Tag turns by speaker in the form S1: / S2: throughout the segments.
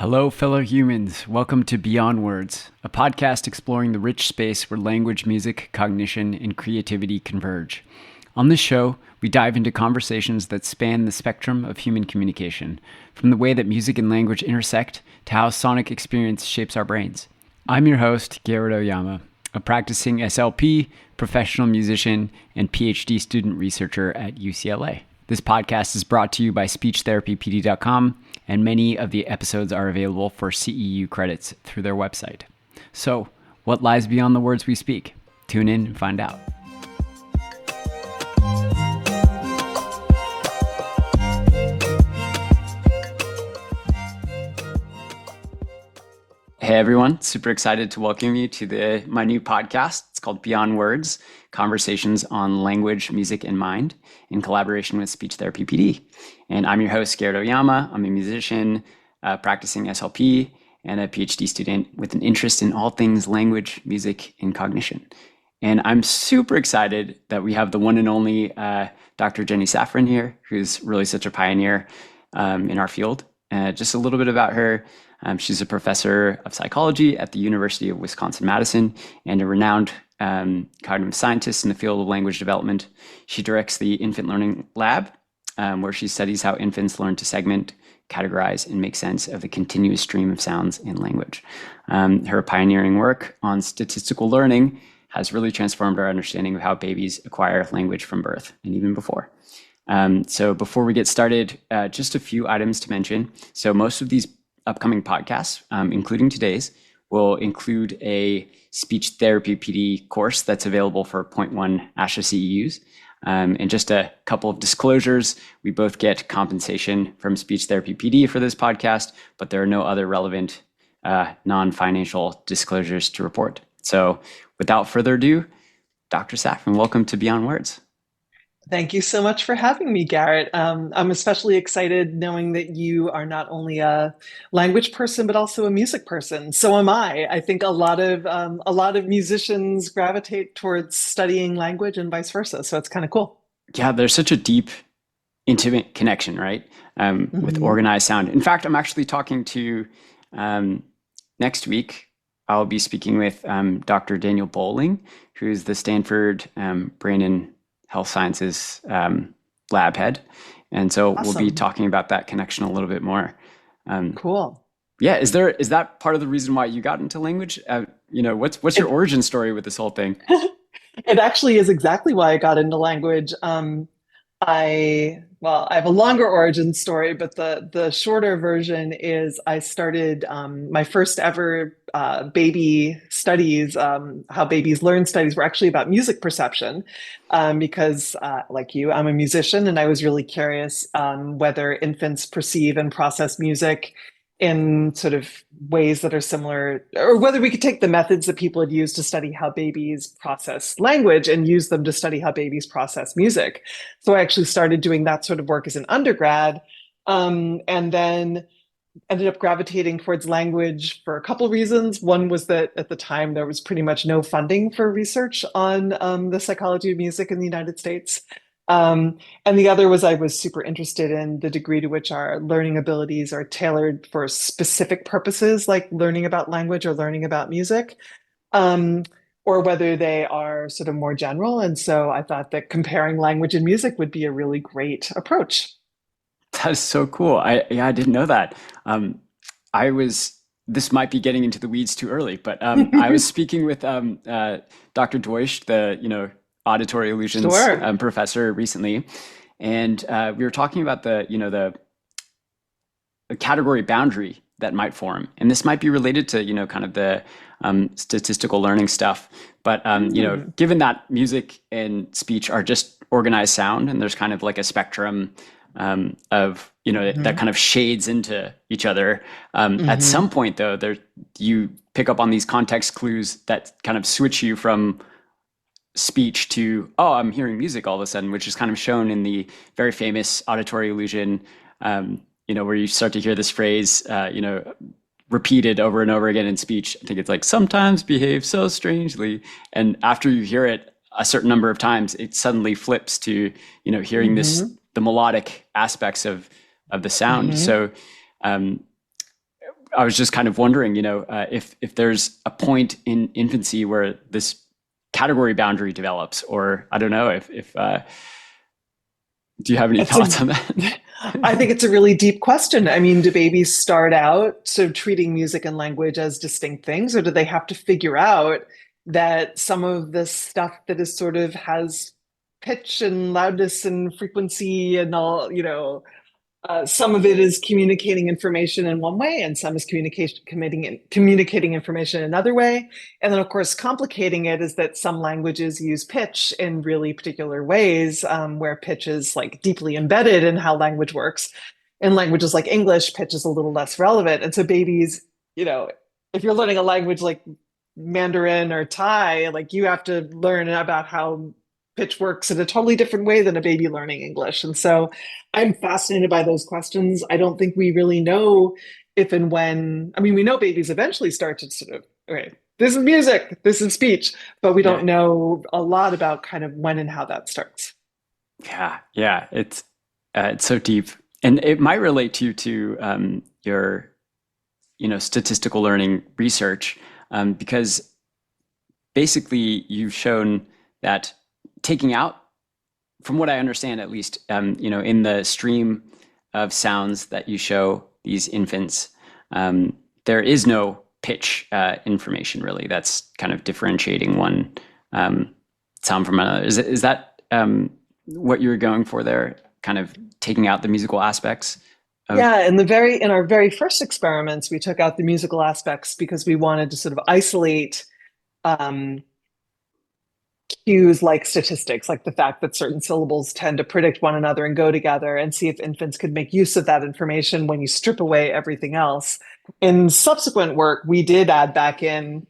S1: Hello, fellow humans. Welcome to Beyond Words, a podcast exploring the rich space where language, music, cognition, and creativity converge. On this show, we dive into conversations that span the spectrum of human communication, from the way that music and language intersect to how sonic experience shapes our brains. I'm your host, Garrett Oyama, a practicing SLP, professional musician, and PhD student researcher at UCLA. This podcast is brought to you by speechtherapypd.com, and many of the episodes are available for CEU credits through their website. So, what lies beyond the words we speak? Tune in and find out. Hey everyone, super excited to welcome you to my new podcast. It's called Beyond Words, Conversations on Language, Music, and Mind, in collaboration with Speech Therapy PD. And I'm your host, Garrett Oyama. I'm a musician, practicing SLP, and a PhD student with an interest in all things language, music, and cognition. And I'm super excited that we have the one and only Dr. Jenny Saffran here, who's really such a pioneer in our field. Just a little bit about her. She's a professor of psychology at the University of Wisconsin-Madison and a renowned cognitive scientist in the field of language development. She directs the Infant Learning Lab, where she studies how infants learn to segment, categorize, and make sense of the continuous stream of sounds in language. Her pioneering work on statistical learning has really transformed our understanding of how babies acquire language from birth and even before. So before we get started, just a few items to mention. So most of these upcoming podcasts, including today's, will include a speech therapy PD course that's available for 0.1 ASHA CEUs. And just a couple of disclosures, we both get compensation from Speech Therapy PD for this podcast, but there are no other relevant non-financial disclosures to report. So without further ado, Dr. Saffran, welcome to Beyond Words.
S2: Thank you so much for having me, Garrett. I'm especially excited knowing that you are not only a language person, but also a music person. So am I. I think a lot of musicians gravitate towards studying language and vice versa. So it's kind of cool.
S1: Yeah, there's such a deep, intimate connection, right? With organized sound. In fact, I'm actually talking to, next week, I'll be speaking with Dr. Daniel Bowling, who's the Stanford Brain and Health Sciences lab head. And so Awesome. We'll be talking about that connection a little bit more.
S2: Cool.
S1: Yeah. Is that part of the reason why you got into language? What's your origin story with this whole thing?
S2: It actually is exactly why I got into language. I have a longer origin story, but the shorter version is I started my first ever baby studies, how babies learn studies were actually about music perception, because like you, I'm a musician, and I was really curious whether infants perceive and process music in sort of ways that are similar, or whether we could take the methods that people had used to study how babies process language and use them to study how babies process music. So I actually started doing that sort of work as an undergrad, and then ended up gravitating towards language for a couple reasons. One was that at the time there was pretty much no funding for research on the psychology of music in the United States. And the other was I was super interested in the degree to which our learning abilities are tailored for specific purposes, like learning about language or learning about music, or whether they are sort of more general. And so I thought that comparing language and music would be a really great approach.
S1: That is so cool. I didn't know that. This might be getting into the weeds too early, but I was speaking with Dr. Deutsch, the auditory illusions professor recently, and we were talking about the category boundary that might form, and this might be related to kind of the statistical learning stuff. But given that music and speech are just organized sound, and there's kind of like a spectrum of that kind of shades into each other. At some point, though, you pick up on these context clues that kind of switch you from speech to, oh, I'm hearing music all of a sudden, which is kind of shown in the very famous auditory illusion, where you start to hear this phrase, repeated over and over again in speech. I think it's like, sometimes behave so strangely. And after you hear it a certain number of times, it suddenly flips to, hearing the melodic aspects of the sound. So I was just kind of wondering, if there's a point in infancy where this category boundary develops, or I don't know if do you have any
S2: It's a,
S1: thoughts on that?
S2: I think it's a really deep question. I mean, do babies start out sort of treating music and language as distinct things, or do they have to figure out that some of this stuff that is sort of has pitch and loudness and frequency and all, some of it is communicating information in one way, and some is communicating information in another way. And then, of course, complicating it is that some languages use pitch in really particular ways, where pitch is like deeply embedded in how language works. In languages like English, pitch is a little less relevant. And so babies, if you're learning a language like Mandarin or Thai, like you have to learn about how pitch works in a totally different way than a baby learning English. And so I'm fascinated by those questions. I don't think we really know if and when, I mean, we know babies eventually start to sort of, okay, this is music, this is speech, but we
S1: Yeah,
S2: don't know a lot about kind of when and how that starts.
S1: yeah. It's so deep, and it might relate to your statistical learning research, because basically you've shown that taking out, from what I understand at least, in the stream of sounds that you show these infants, there is no pitch information really that's kind of differentiating one sound from another. Is that what you were going for there? Kind of taking out the musical aspects of,
S2: Yeah, in our very first experiments, we took out the musical aspects because we wanted to sort of isolate um, cues like statistics, like the fact that certain syllables tend to predict one another and go together, and see if infants could make use of that information when you strip away everything else. In subsequent work, we did add back in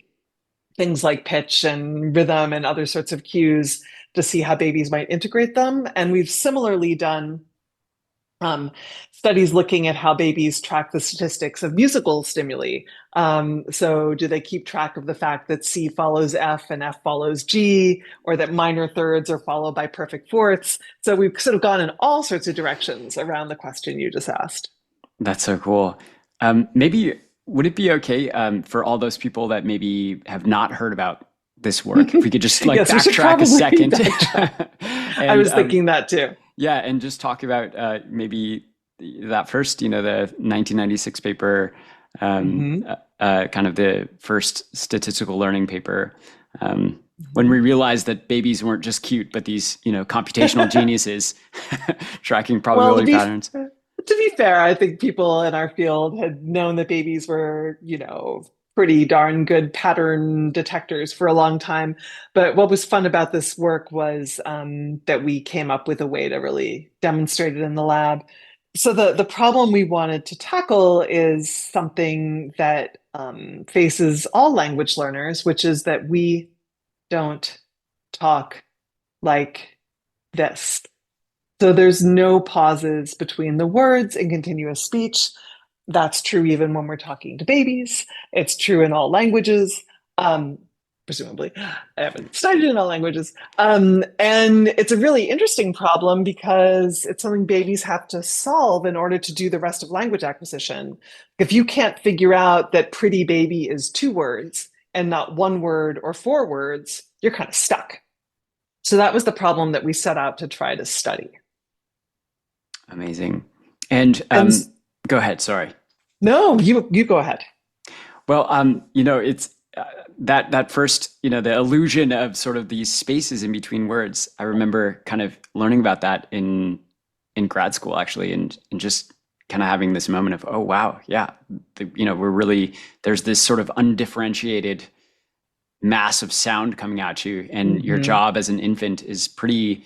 S2: things like pitch and rhythm and other sorts of cues to see how babies might integrate them. And we've similarly done um, studies looking at how babies track the statistics of musical stimuli. So, do they keep track of the fact that C follows F and F follows G, or that minor thirds are followed by perfect fourths? So, we've sort of gone in all sorts of directions around the question you just asked.
S1: that's so cool. Maybe would it be okay for all those people that maybe have not heard about this work, if we could just like
S2: Yes, we should
S1: backtrack a
S2: probably
S1: second
S2: backtrack. I
S1: and
S2: was thinking that too.
S1: yeah, and just talk about maybe that first, the 1996 paper,
S2: Mhm.
S1: kind of the first statistical learning paper, when we realized that babies weren't just cute, but these, computational geniuses tracking
S2: Well,
S1: probability patterns.
S2: to be fair, I think people in our field had known that babies were, pretty darn good pattern detectors for a long time. But what was fun about this work was that we came up with a way to really demonstrate it in the lab. So the problem we wanted to tackle is something that faces all language learners, which is that we don't talk like this. So there's no pauses between the words in continuous speech. That's true even when we're talking to babies. It's true in all languages, um, presumably. I haven't studied in all languages. And it's a really interesting problem because it's something babies have to solve in order to do the rest of language acquisition. If you can't figure out that pretty baby is two words and not one word or four words, you're kind of stuck. So that was the problem that we set out to try to study.
S1: Amazing. And
S2: And
S1: go ahead, sorry.
S2: no, you go ahead.
S1: Well, it's that first, the illusion of sort of these spaces in between words. I remember kind of learning about that in grad school actually, and just kind of having this moment of, oh wow, yeah, we're really, there's this sort of undifferentiated mass of sound coming at you, and your
S2: Hmm.
S1: job as an infant is pretty.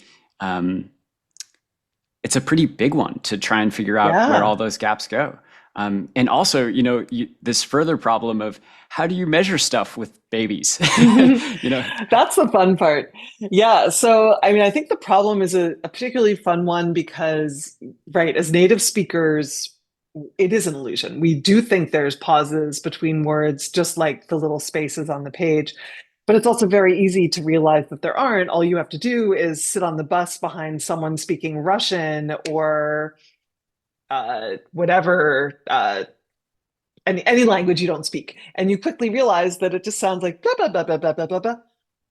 S1: It's a pretty big one to try and figure out where all
S2: Yeah.
S1: those gaps go. And also, this further problem of how do you measure stuff with babies? you know,
S2: That's the fun part. Yeah. So, I mean, I think the problem is a particularly fun one because, right, as native speakers, it is an illusion. We do think there's pauses between words, just like the little spaces on the page. But it's also very easy to realize that there aren't. All you have to do is sit on the bus behind someone speaking Russian or whatever any language you don't speak. And you quickly realize that it just sounds like blah, blah, blah, blah, blah, blah, blah, blah.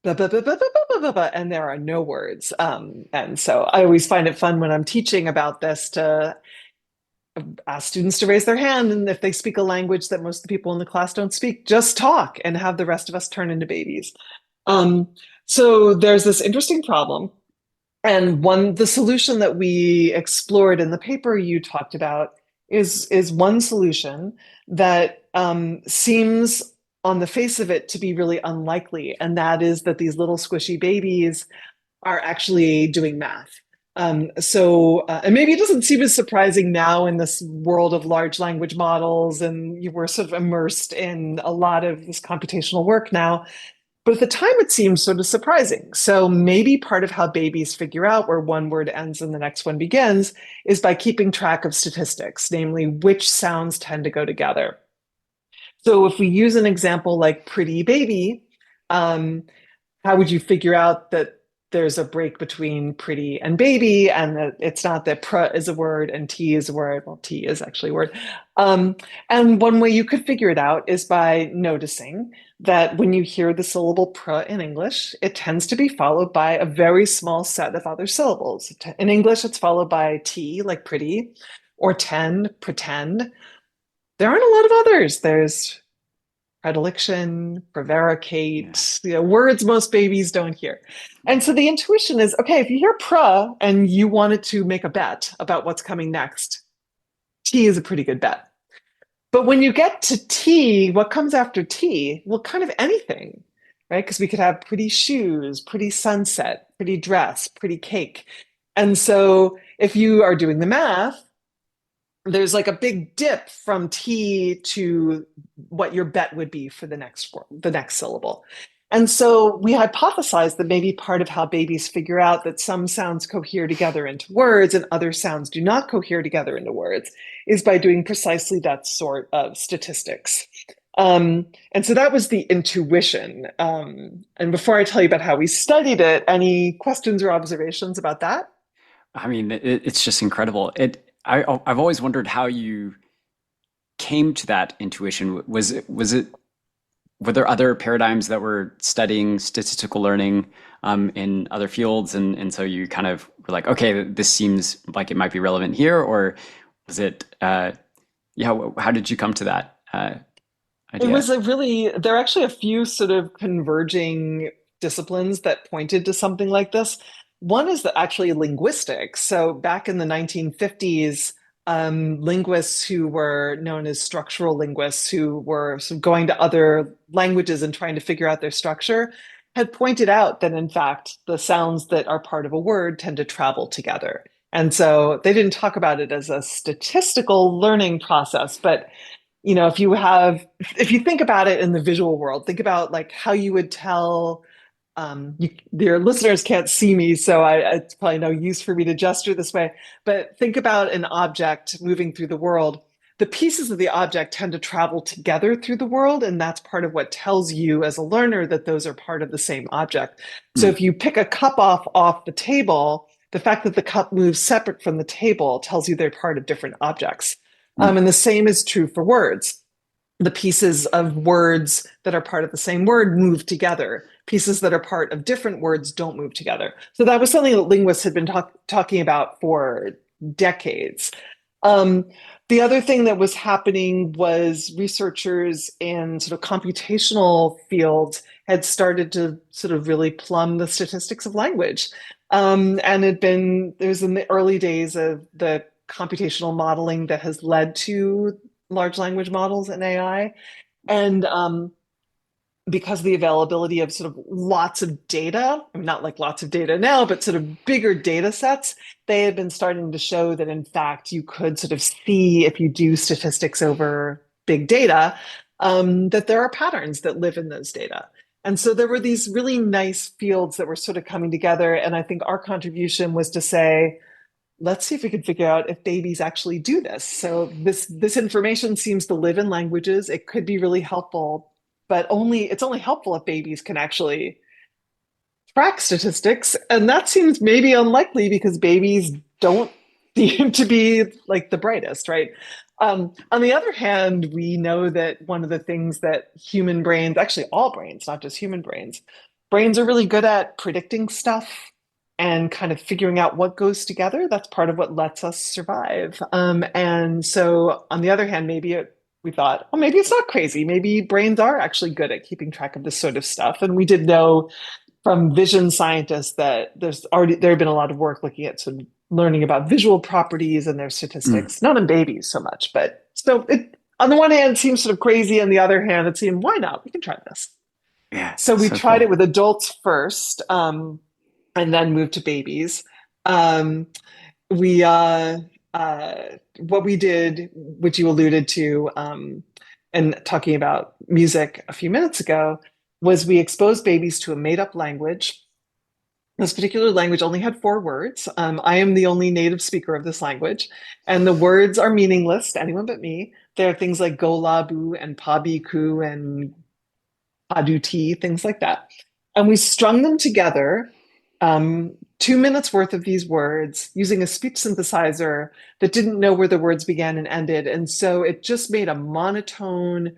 S2: Blah, blah, blah, blah, blah, blah, blah, blah, and there are no words. And so I always find it fun when I'm teaching about this to ask students to raise their hand. And if they speak a language that most of the people in the class don't speak, just talk and have the rest of us turn into babies. Um, so there's this interesting problem. And the solution that we explored in the paper you talked about is one solution that seems on the face of it to be really unlikely. And that is that these little squishy babies are actually doing math. And maybe it doesn't seem as surprising now in this world of large language models, and you were sort of immersed in a lot of this computational work now. But at the time, it seemed sort of surprising. So maybe part of how babies figure out where one word ends and the next one begins is by keeping track of statistics, namely which sounds tend to go together. So if we use an example like pretty baby, how would you figure out that there's a break between pretty and baby, and that it's not that pr is a word and t is a word? Well, t is actually a word. And one way you could figure it out is by noticing that when you hear the syllable pr in English, it tends to be followed by a very small set of other syllables. In English, it's followed by t, like pretty, or tend, pretend. There aren't a lot of others. There's predilection, prevaricate, words most babies don't hear. And so the intuition is, okay, if you hear pra and you wanted to make a bet about what's coming next, T is a pretty good bet. But when you get to T, what comes after T? Well, kind of anything, right? Because we could have pretty shoes, pretty sunset, pretty dress, pretty cake. And so if you are doing the math, there's like a big dip from T to what your bet would be for the next syllable. And so we hypothesized that maybe part of how babies figure out that some sounds cohere together into words and other sounds do not cohere together into words is by doing precisely that sort of statistics. And so that was the intuition. And before I tell you about how we studied it, any questions or observations about that?
S1: I mean, it's just incredible. I've always wondered how you came to that intuition. Were there other paradigms that were studying statistical learning in other fields, and so you kind of were like, okay, this seems like it might be relevant here, or was it? How did you come to that idea?
S2: It was there are actually a few sort of converging disciplines that pointed to something like this. One is actually linguistics. So back in the 1950s, linguists who were known as structural linguists, who were sort of going to other languages and trying to figure out their structure, had pointed out that, in fact, the sounds that are part of a word tend to travel together. And so they didn't talk about it as a statistical learning process, but if you think about it in the visual world, think about like how you would tell. Your listeners can't see me, so it's probably no use for me to gesture this way. But think about an object moving through the world. The pieces of the object tend to travel together through the world, and that's part of what tells you as a learner that those are part of the same object. So if you pick a cup off the table, the fact that the cup moves separate from the table tells you they're part of different objects. And the same is true for words. The pieces of words that are part of the same word move together. Pieces that are part of different words don't move together. So that was something that linguists had been talking about for decades. The other thing that was happening was researchers in sort of computational fields had started to sort of really plumb the statistics of language. And there was in the early days of the computational modeling that has led to large language models and AI. And because of the availability of sort of lots of data, I mean, not like lots of data now, but sort of bigger data sets, they had been starting to show that, in fact, you could sort of see, if you do statistics over big data, that there are patterns that live in those data. And so there were these really nice fields that were sort of coming together. And I think our contribution was to say, let's see if we can figure out if babies actually do this. So this information seems to live in languages. It could be really helpful, but it's only helpful if babies can actually track statistics. And that seems maybe unlikely because babies don't seem to be like the brightest, right? On the other hand, we know that one of the things that human brains, actually all brains, not just human brains, brains are really good at predicting stuff and kind of figuring out what goes together. That's part of what lets us survive. And so, on the other hand, we thought, well, maybe it's not crazy. Maybe brains are actually good at keeping track of this sort of stuff. And we did know from vision scientists that there had been a lot of work looking at sort of learning about visual properties and their
S1: Mm,
S2: statistics, not in babies so much, but so it on the one hand it seems sort of crazy, on the other hand it seemed why not? We can try this.
S1: yeah,
S2: So we
S1: so
S2: tried
S1: cool.
S2: it with adults first, and then moved to babies. Um, we what we did, which you alluded to, and talking about music a few minutes ago, was we exposed babies to a made-up language. This particular language only had four words. I am the only native speaker of this language, and the words are meaningless to anyone but me. There are things like golabu and pabiku and paduti, things like that. And we strung them together, 2 minutes worth of these words using a speech synthesizer that didn't know where the words began and ended. And so it just made a monotone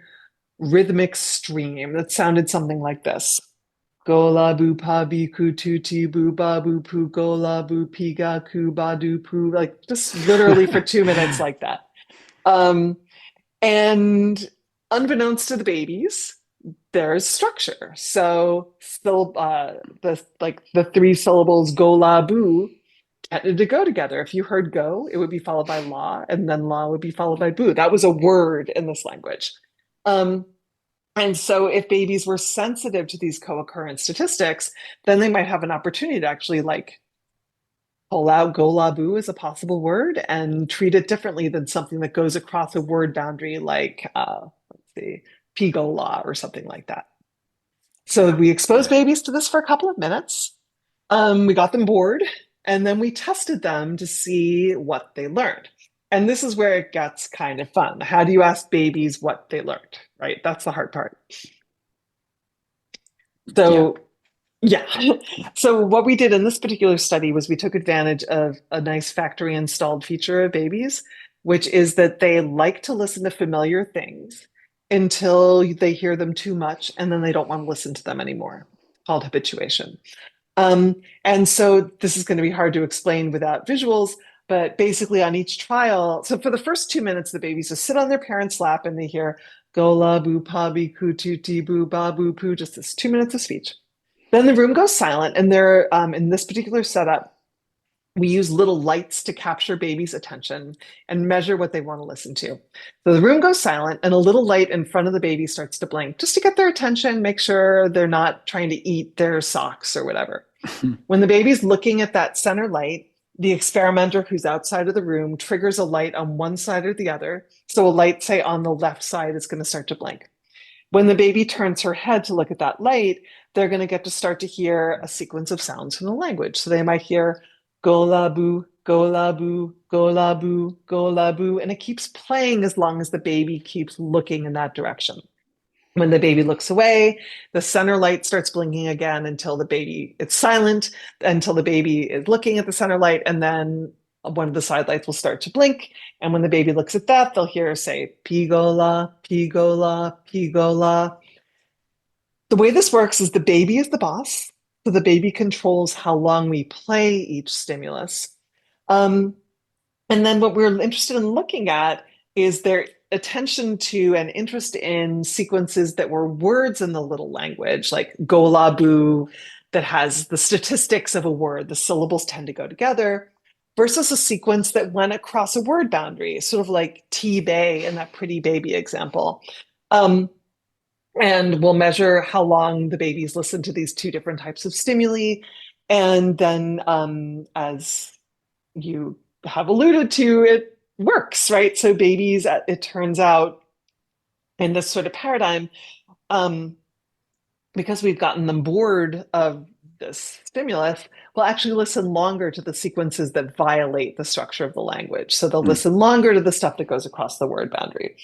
S2: rhythmic stream that sounded something like this. Gola bu pa bi ku tu ti bu ba bu pu gola bu piga ku ba du pu, like just literally for 2 minutes like that. Um, and unbeknownst to the babies, there's structure. So the three syllables go la boo tended to go together. If you heard go, it would be followed by la, and then la would be followed by boo. That was a word in this language. Um, and so if babies were sensitive to these co-occurrence statistics, then they might have an opportunity to actually like pull out go la boo as a possible word and treat it differently than something that goes across a word boundary like let's see, pigola or something like that. So
S1: Yeah,
S2: we exposed
S1: yeah.
S2: babies to this for a couple of minutes. We got them bored, and then we tested them to see what they learned. And this is where it gets kind of fun. How do you ask babies what they learned, right? That's the hard part.
S1: Yeah.
S2: So, yeah. So, what we did in this particular study was we took advantage of a nice factory installed feature of babies, which is that they like to listen to familiar things until they hear them too much and then they don't want to listen to them anymore, called habituation. Um, and so this is going to be hard to explain without visuals, but basically on each trial, so for the first 2 minutes, the babies just sit on their parents' lap and they hear go la boo pa bi ku tu ti boo ba boo poo, just this 2 minutes of speech. Then the room goes silent, and they're in this particular setup, we use little lights to capture babies' attention and measure what they want to listen to. So the room goes silent, and a little light in front of the baby starts to blink just to get their attention, make sure they're not trying to eat their socks or whatever. When the baby's looking at that center light, the experimenter who's outside of the room triggers a light on one side or the other. So a light, say, on the left side is going to start to blink. When the baby turns her head to look at that light, they're going to get to start to hear a sequence of sounds from the language. So they might hear go la boo, go la boo, go la boo, go la boo, and it keeps playing as long as the baby keeps looking in that direction. When the baby looks away, the center light starts blinking again until it's silent, until the baby is looking at the center light, and then one of the side lights will start to blink. And when the baby looks at that, they'll hear say, pigola, pigola, pigola. The way this works is the baby is the boss. So the baby controls how long we play each stimulus. Um, and then what we're interested in looking at is their attention to and interest in sequences that were words in the little language, like golabu, that has the statistics of a word. The syllables tend to go together, versus a sequence that went across a word boundary, sort of like T-Bay in that pretty baby example. Um, and we'll measure how long the babies listen to these two different types of stimuli. And then, as you have alluded to, it works, right? So babies, it turns out, in this sort of paradigm, um, because we've gotten them bored of this stimulus, will actually listen longer to the sequences that violate the structure of the language. So they'll
S1: Mm,
S2: listen longer to the stuff that goes across the word boundary.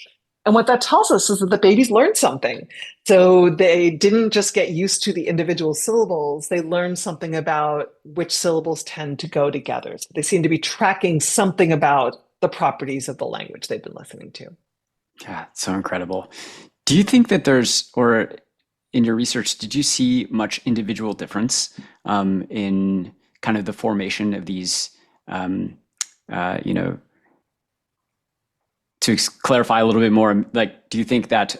S2: And what that tells us is that the babies learned something. So they didn't just get used to the individual syllables, they learned something about which syllables tend to go together. So they seem to be tracking something about the properties of the language they've been listening to.
S1: Yeah, so incredible. Do you think that there's, or in your research, did you see much individual difference in kind of the formation of these, um, you know, to clarify a little bit more, like, do you think that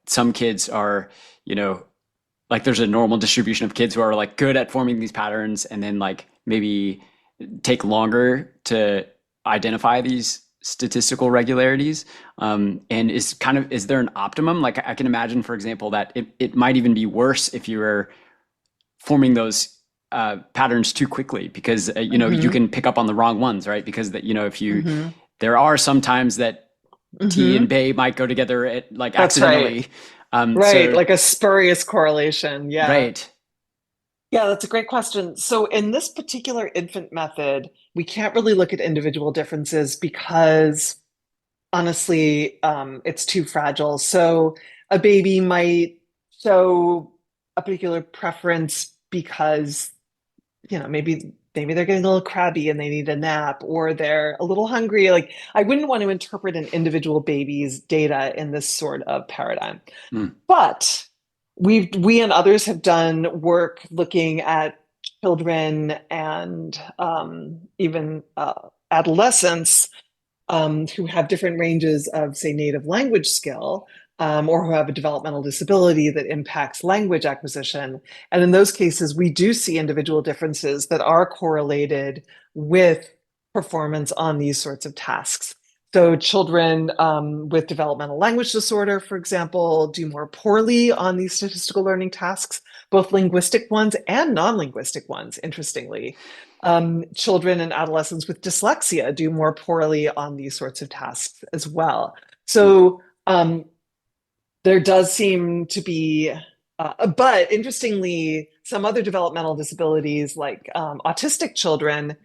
S1: some kids are, you know, like there's a normal distribution of kids who are like good at forming these patterns and then like maybe take longer to identify these statistical regularities? And is there an optimum? Like I can imagine, for example, that it might even be worse if you were forming those patterns too quickly because you
S2: Hmm.
S1: can pick up on the wrong ones, right? Because that if you
S2: Hmm.
S1: there are some times that T and
S2: Hmm.
S1: Bay might go together like
S2: That's right.
S1: accidentally.
S2: Right.
S1: So
S2: Like a spurious correlation. Yeah.
S1: right.
S2: Yeah, that's a great question. So in this particular infant method, we can't really look at individual differences because honestly, it's too fragile. So a baby might show a particular preference because, maybe they're getting a little crabby and they need a nap, or they're a little hungry. Like I wouldn't want to interpret an individual baby's data in this sort of paradigm.
S1: Mm,
S2: But we and others have done work looking at children and even adolescents who have different ranges of, say, native language skill, or who have a developmental disability that impacts language acquisition. And in those cases, we do see individual differences that are correlated with performance on these sorts of tasks. So, children with developmental language disorder, for example, do more poorly on these statistical learning tasks, both linguistic ones and non linguistic ones, interestingly. Children and adolescents with dyslexia do more poorly on these sorts of tasks as well.
S1: mm,
S2: So there does seem to be, but interestingly, some other developmental disabilities like autistic children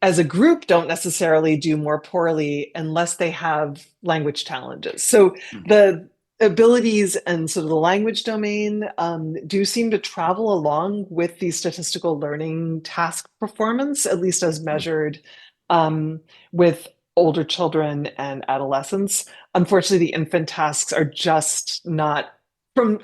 S2: as a group don't necessarily do more poorly unless they have language challenges. So
S1: mm,
S2: the abilities and sort of the language domain do seem to travel along with the statistical learning task performance, at least as
S1: mm.
S2: measured um, with older children and adolescents. Unfortunately, the infant tasks are just not from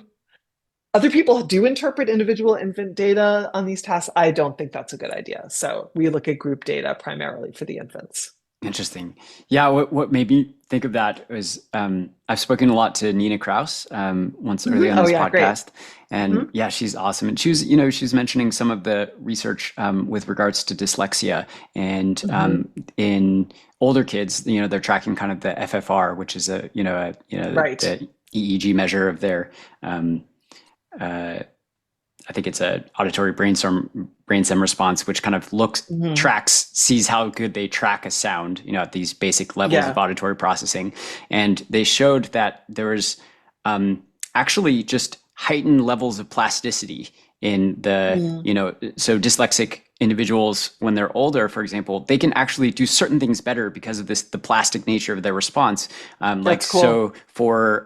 S2: other people do interpret individual infant data on these tasks. I don't think that's a good idea. So we look at group data primarily for the infants.
S1: Interesting. Yeah, what made me think of that was I've spoken a lot to Nina Kraus once early
S2: Mhm.
S1: on
S2: Oh
S1: this
S2: yeah, great.
S1: podcast, and
S2: Mhm.
S1: yeah, she's awesome. And she's mentioning some of the research with regards to dyslexia, and
S2: Mhm.
S1: in older kids, they're tracking kind of the FFR, which is
S2: Right.
S1: the EEG measure of their uh, I think it's a auditory brainstem response, which kind of
S2: Mhm.
S1: sees how good they track a sound, at these basic levels of
S2: Yeah.
S1: auditory processing. And they showed that there was actually just heightened levels of plasticity in
S2: Mm.
S1: so dyslexic individuals, when they're older, for example, they can actually do certain things better because of the plastic nature of their response. Like,
S2: That's cool.
S1: so for,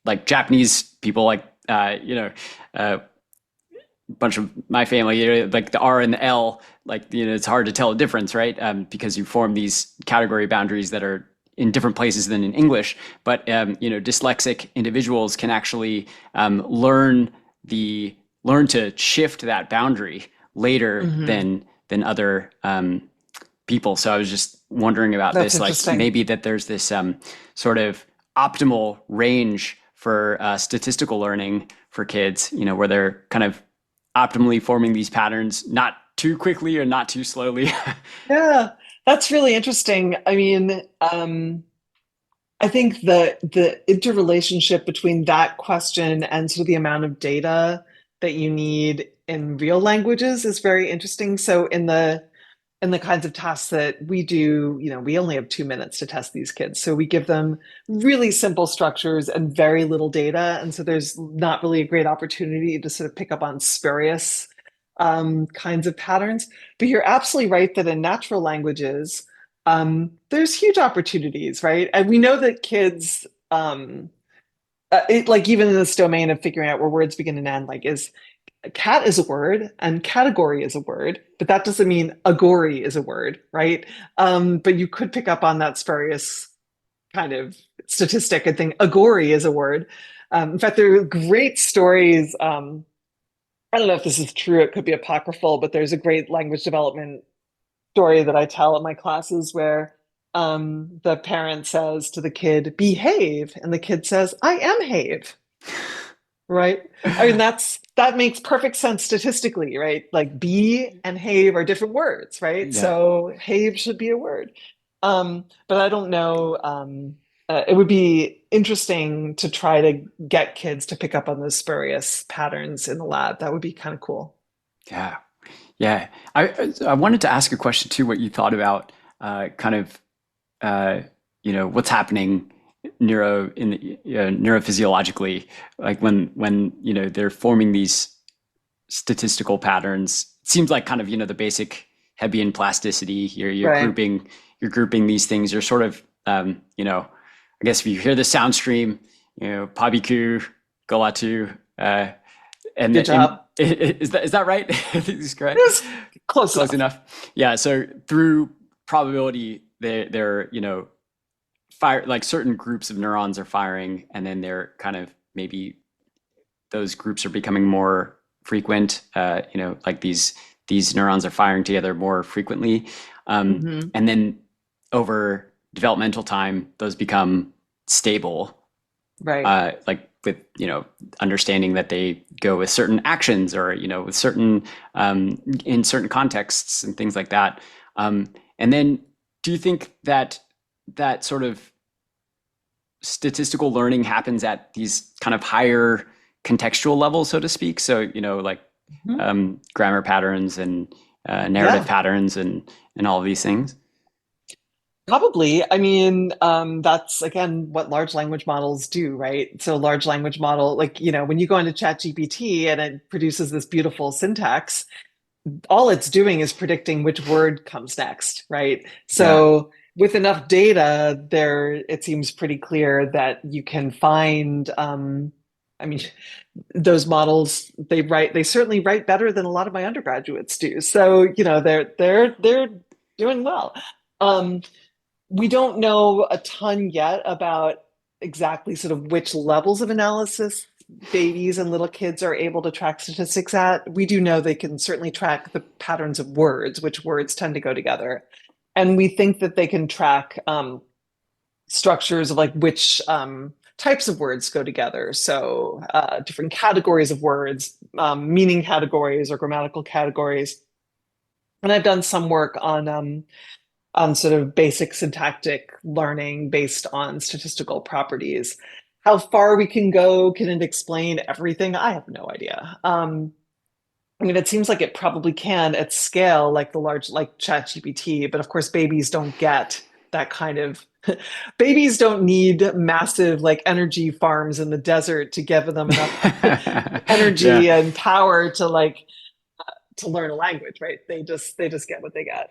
S1: like Japanese people, like a bunch of my family, like the R and the L, like it's hard to tell a difference, right? Because you form these category boundaries that are in different places than in English. But dyslexic individuals can actually learn to shift that boundary later
S2: Hmm.
S1: than other people. So I was just wondering about
S2: That's
S1: this, like
S2: interesting.
S1: maybe that there's this sort of optimal range for statistical learning for kids, where they're kind of optimally forming these patterns, not too quickly or not too slowly.
S2: Yeah, that's really interesting. I mean, I think the interrelationship between that question and sort of the amount of data that you need in real languages is very interesting. So in the kinds of tasks that we do, we only have 2 minutes to test these kids. So we give them really simple structures and very little data. And so there's not really a great opportunity to sort of pick up on spurious kinds of patterns. But you're absolutely right that in natural languages, there's huge opportunities, right? And we know that kids, like even in this domain of figuring out where words begin and end, like is cat is a word and category is a word, but that doesn't mean agory is a word, right? But you could pick up on that spurious kind of statistic and think agory is a word. In fact, there are great stories. I don't know if this is true, it could be apocryphal, but there's a great language development story that I tell in my classes where the parent says to the kid, behave, and the kid says, I am have, right? I mean, that makes perfect sense statistically, right? Like be and have are different words, right?
S1: Yeah.
S2: So have should be a word. But I don't know. It would be interesting to try to get kids to pick up on those spurious patterns in the lab. That would be kind of cool.
S1: Yeah. Yeah. I wanted to ask a question too, what you thought about kind of what's happening neurophysiologically, like when they're forming these statistical patterns. It seems like kind of the basic Hebbian plasticity. You're
S2: Right.
S1: grouping these things. You're sort of I guess if you hear the sound stream, pabiku, golatu, and
S2: Good job.
S1: is that right? I think this is correct.
S2: Yes, close
S1: Close
S2: enough.
S1: enough. Yeah. So through probability, they're fire, like certain groups of neurons are firing, and then they're kind of maybe those groups are becoming more frequent. Like these neurons are firing together more frequently,
S2: Hmm.
S1: and then over developmental time, those become stable.
S2: Right.
S1: Like with understanding that they go with certain actions or with certain in certain contexts and things like that. And then, do you think that that sort of statistical learning happens at these kind of higher contextual levels, so to speak? So like
S2: Mhm.
S1: grammar patterns and narrative
S2: Yeah.
S1: patterns and all of these things.
S2: Probably. I mean, that's again what large language models do, right? So large language model, like, when you go into ChatGPT and it produces this beautiful syntax, all it's doing is predicting which word comes next, right?
S1: Yeah.
S2: So with enough data, there it seems pretty clear that you can find, I mean, those models, they certainly write better than a lot of my undergraduates do. So, they're doing well. Um, we don't know a ton yet about exactly sort of which levels of analysis babies and little kids are able to track statistics at. We do know they can certainly track the patterns of words, which words tend to go together. And we think that they can track structures of like which types of words go together. So different categories of words, meaning categories or grammatical categories. And I've done some work on sort of basic syntactic learning based on statistical properties. How far we can go, can it explain everything? I have no idea. I mean, it seems like it probably can at scale, like like ChatGPT, but of course, babies don't get that kind of, babies don't need massive like energy farms in the desert to give them enough
S1: Yeah.
S2: energy and power to to learn a language, right? They just get what they get.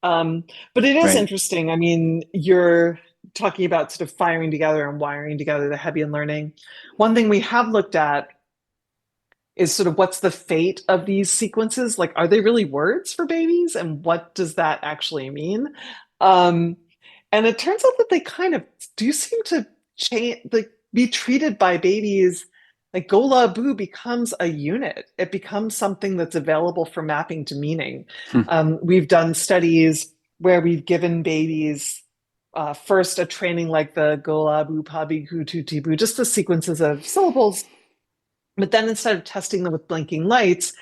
S2: Um, but it is
S1: Right.
S2: interesting. I mean, you're talking about sort of firing together and wiring together the Hebbian learning. One thing we have looked at is sort of what's the fate of these sequences? Like, are they really words for babies? And what does that actually mean? Um, and it turns out that they kind of do seem to change, like be treated by babies. Like Gola Boo becomes a unit. It becomes something that's available for mapping to meaning.
S1: Hmm.
S2: We've done studies where we've given babies first a training like the Gola Boo Pabi Kutu Boo, just the sequences of syllables. But then instead of testing them with blinking lights,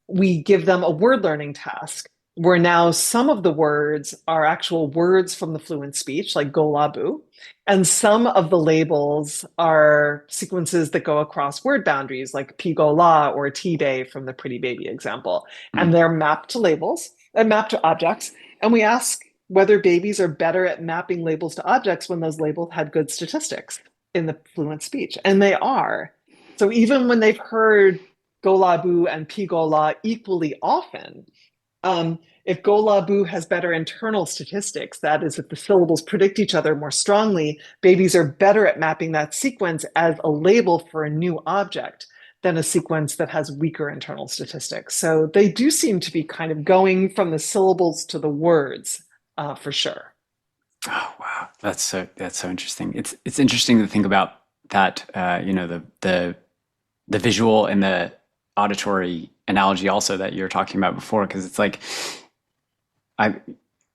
S2: we give them a word learning task where now some of the words are actual words from the fluent speech, like golabu, and some of the labels are sequences that go across word boundaries, like pigola or tibe from the pretty baby example.
S1: Hmm.
S2: And they're mapped to labels and mapped to objects. And we ask whether babies are better at mapping labels to objects when those labels had good statistics in the fluent speech. And they are. So even when they've heard Golabu and Pigola equally often. If Golabu has better internal statistics, that is, if the syllables predict each other more strongly, babies are better at mapping that sequence as a label for a new object than a sequence that has weaker internal statistics. So they do seem to be kind of going from the syllables to the words, for sure.
S1: Oh wow, that's so interesting. It's interesting to think about that. The visual and the auditory analogy also that you were talking about before, because it's like I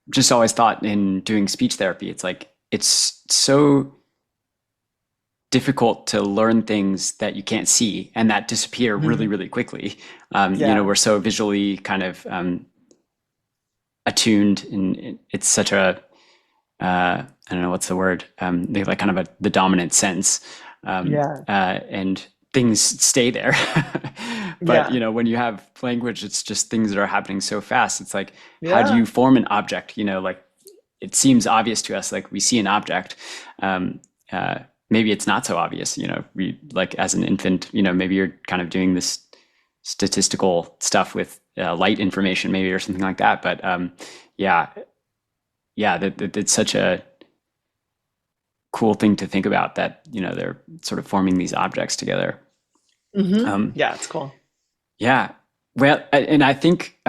S1: just always thought in doing speech therapy, it's like it's so difficult to learn things that you can't see and that disappear really,
S2: Mhm.
S1: really quickly.
S2: Yeah.
S1: We're so visually kind of attuned, and it's such a I don't know what's the word, like kind of the dominant sense,
S2: Yeah.
S1: and things stay there. But
S2: Yeah.
S1: when you have language, it's just things that are happening so fast. It's like, how do you
S2: Yeah.
S1: form an object? Like it seems obvious to us, like we see an object. Um, Maybe it's not so obvious. We like as an infant, maybe you're kind of doing this statistical stuff with light information, maybe or something like that. But yeah, yeah, that it's such a cool thing to think about that they're sort of forming these objects together. Um,
S2: Yeah, it's cool.
S1: yeah, well, and I think